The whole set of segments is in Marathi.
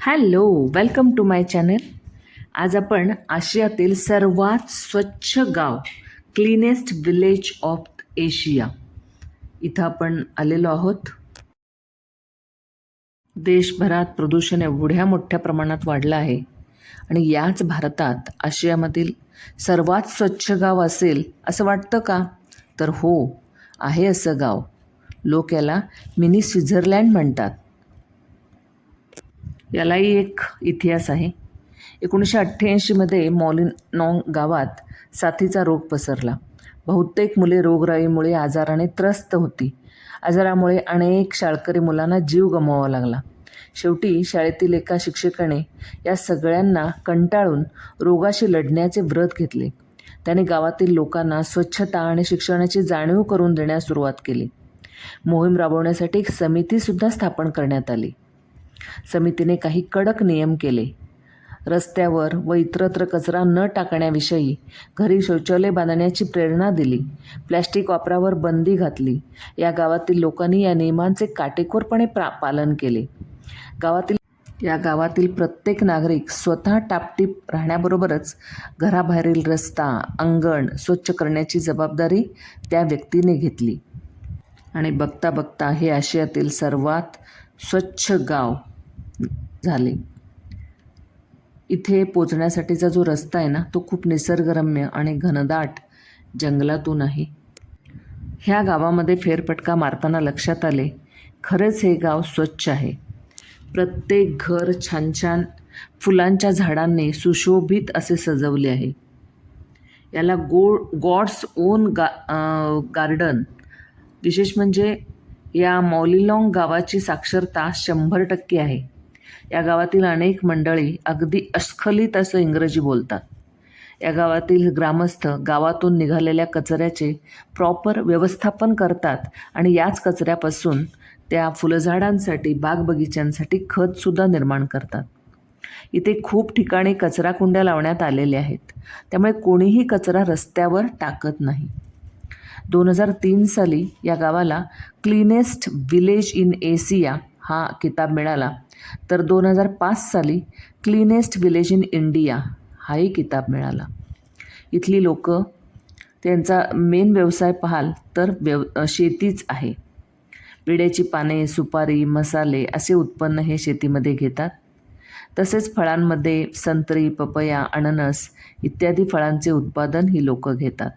Hello, welcome to my channel. आज आपण आशियातील सर्वात स्वच्छ गाव, क्लीनेस्ट विलेज ऑफ एशिया इथं आपण आलेलो आहोत. देशभरात प्रदूषण एवढ्या मोठ्या प्रमाणात वाढलं आहे आणि याच भारतात आशियामधील सर्वात स्वच्छ गाव असेल असं वाटतं का? तर हो, आहे असं गाव. लोक याला मिनी स्वित्झर्लंड म्हणतात. यालाही एक इतिहास आहे. 1988मध्ये मॉलिनॉंग गावात साथीचा रोग पसरला. बहुतेक मुले रोगराईमुळे आजाराने त्रस्त होती. आजारामुळे अनेक शाळकरी मुलांना जीव गमवावा लागला. शेवटी शाळेतील एका शिक्षकाने या सगळ्यांना कंटाळून रोगाशी लढण्याचे व्रत घेतले. त्याने गावातील लोकांना स्वच्छता आणि शिक्षणाची जाणीव करून देण्यास सुरुवात केली. मोहीम राबवण्यासाठी एक समितीसुद्धा स्थापन करण्यात आली. समितीने काही कडक नियम केले. रस्त्यावर व इतरत्र कचरा न टाकण्याविषयी, घरी शौचालय बांधण्याची प्रेरणा दिली. प्लॅस्टिक वापरावर बंदी घातली. या गावातील लोकांनी या नियमांचे काटेकोरपणे पालन केले. या गावातील प्रत्येक नागरिक स्वतः टापटीप राहण्याबरोबरच घराबाहेरील रस्ता, अंगण स्वच्छ करण्याची जबाबदारी त्या व्यक्तीने घेतली. आणि बघता बघता हे आशियातील सर्वात स्वच्छ गाव झाले. इथे पोचण्यासाठीचा जो रस्ता आहे ना, तो खूप निसर्गरम्य आणि घनदाट जंगलातून आहे. ह्या गावामध्ये फेरफटका मारताना लक्षात आले, खरेच हे गाव स्वच्छ आहे. प्रत्येक घर छान छान फुलांच्या झाडांनी सुशोभित असे सजवले आहे. याला गॉड्स ओन गार्डन. विशेष म्हणजे या मॉलिनॉंग गावाची साक्षरता 100% आहे. या गावातील अनेक मंडळी अगदी अस्खलित असं इंग्रजी बोलतात. या गावातील ग्रामस्थ गावातून निघालेल्या कचऱ्याचे प्रॉपर व्यवस्थापन करतात आणि याच कचऱ्यापासून त्या फुलझाडांसाठी, बागबगीच्यांसाठी खतसुद्धा निर्माण करतात. इथे खूप ठिकाणी कचरा कुंड्या लावण्यात आलेल्या आहेत, त्यामुळे कोणीही कचरा रस्त्यावर टाकत नाही. 2003 साली या गावाला क्लीनेस्ट विलेज इन एशिया हा किताब मिळाला, तर 2005 साली क्लीनेस्ट विलेज इन इंडिया हाही किताब मिळाला. इथली लोक, त्यांचा मेन व्यवसाय पाहाल तर शेतीच आहे. विड्याची पाने, सुपारी, मसाले असे उत्पन्न हे शेतीमध्ये घेतात. तसेच फळांमध्ये संत्री, पपया, अननस इत्यादी फळांचे उत्पादन ही लोक घेतात.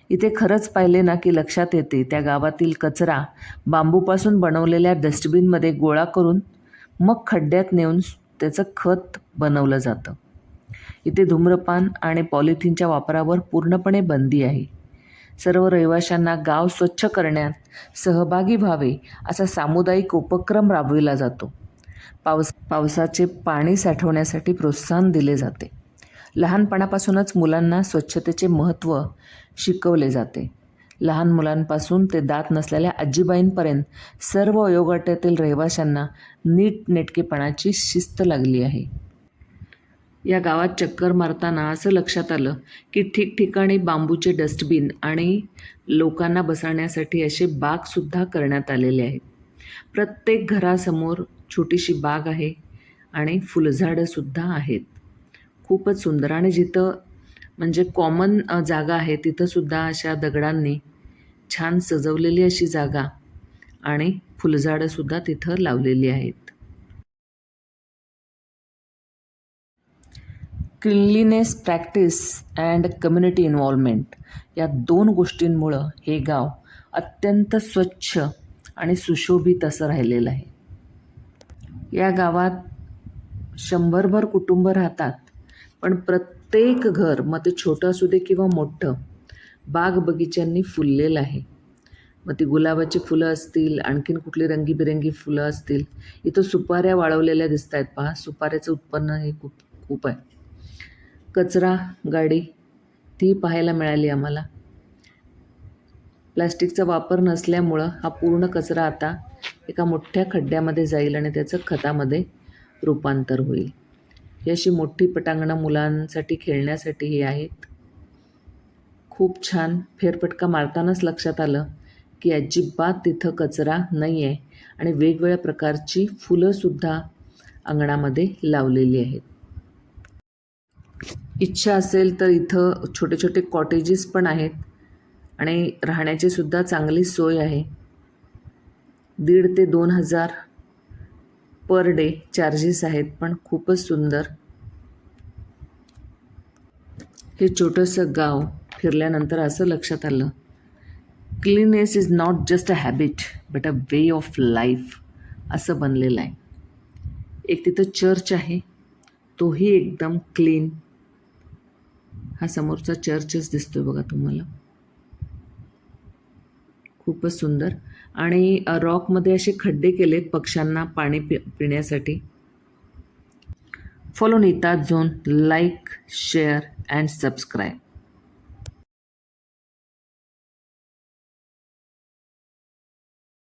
इथे खरंच पाहिले ना की लक्षात येते, त्या गावातील कचरा बांबूपासून बनवलेल्या डस्टबिनमध्ये गोळा करून मग खड्ड्यात नेऊन त्याचं खत बनवलं जातं. इथे धूम्रपान आणि पॉलिथिनच्या वापरावर पूर्णपणे बंदी आहे. सर्व रहिवाशांना गाव स्वच्छ करण्यात सहभागी व्हावे असा सामुदायिक उपक्रम राबविला जातो. पावसाचे पाणी साठवण्यासाठी प्रोत्साहन दिले जाते. लहानपणापासूनच मुलांना स्वच्छतेचे महत्त्व शिकवले जाते. लहान मुलांपासून ते दात नसलेल्या आजीबाईंपर्यंत सर्व वयोगटातील रहिवाशांना नीटनेटकेपणाची शिस्त लागली आहे. या गावात चक्कर मारताना असं लक्षात आलं की ठिकठिकाणी बांबूचे डस्टबिन आणि लोकांना बसण्यासाठी असे बागसुद्धा करण्यात आलेले आहेत. प्रत्येक घरासमोर छोटीशी बाग आहे आणि फुलझाडंसुद्धा आहेत. खूपच सुंदर. आणि जिथं म्हणजे कॉमन जागा आहे तिथंसुद्धा अशा दगडांनी छान सजवलेली अशी जागा आणि फुलझाडंसुद्धा तिथं लावलेली आहेत. Cleanliness practice and community involvement या 2 गोष्टींमुळं हे गाव अत्यंत स्वच्छ आणि सुशोभित असं राहिलेलं आहे. या गावात 100भर कुटुंब राहतात, पण प्रत्येक घर, मग ते छोटं असू दे किंवा मोठं, बाग बगीच्यांनी फुललेलं आहे. मग ती गुलाबाची फुलं असतील, आणखीन कुठली रंगीबिरंगी फुलं असतील. इथं सुपाऱ्या वाळवलेल्या दिसत आहेत पहा. सुपाऱ्याचं उत्पन्न हे खूप आहे. कचरा गाडी ती पाहायला मिळाली आम्हाला. प्लास्टिकचा वापर नसल्यामुळं हा पूर्ण कचरा आता एका मोठ्या खड्ड्यामध्ये जाईल आणि त्याचं खतामध्ये रूपांतर होईल. ही अशी मोठी पटांगणं मुलांसाठी खेळण्यासाठी ही आहेत. खूप छान. फेरफटका मारतानाच लक्षात आलं की अजिबात तिथं कचरा नाही आहे आणि वेगवेगळ्या प्रकारची फुलंसुद्धा अंगणामध्ये लावलेली आहेत. इच्छा असेल तर इथं छोटे छोटे कॉटेजेस पण आहेत आणि राहण्याची सुद्धा चांगली सोय आहे. 1,500 ते 2,000 पर डे चार्जेस आहेत, पण खूपच सुंदर. हे छोटंसं गाव फिरल्यानंतर असं लक्षात आलं, cleanness is not just a habit but a way of life असं बनलेलं आहे. एक तिथं चर्च आहे, तोही एकदम क्लीन. हा समोरचा चर्चच दिसतोय बघा तुम्हाला, खूपच सुंदर. आणि रॉकमध्ये असे खड्डे केलेत पक्ष्यांना पाणी पिण्यासाठी. Follow Neeta zone, like, share and subscribe.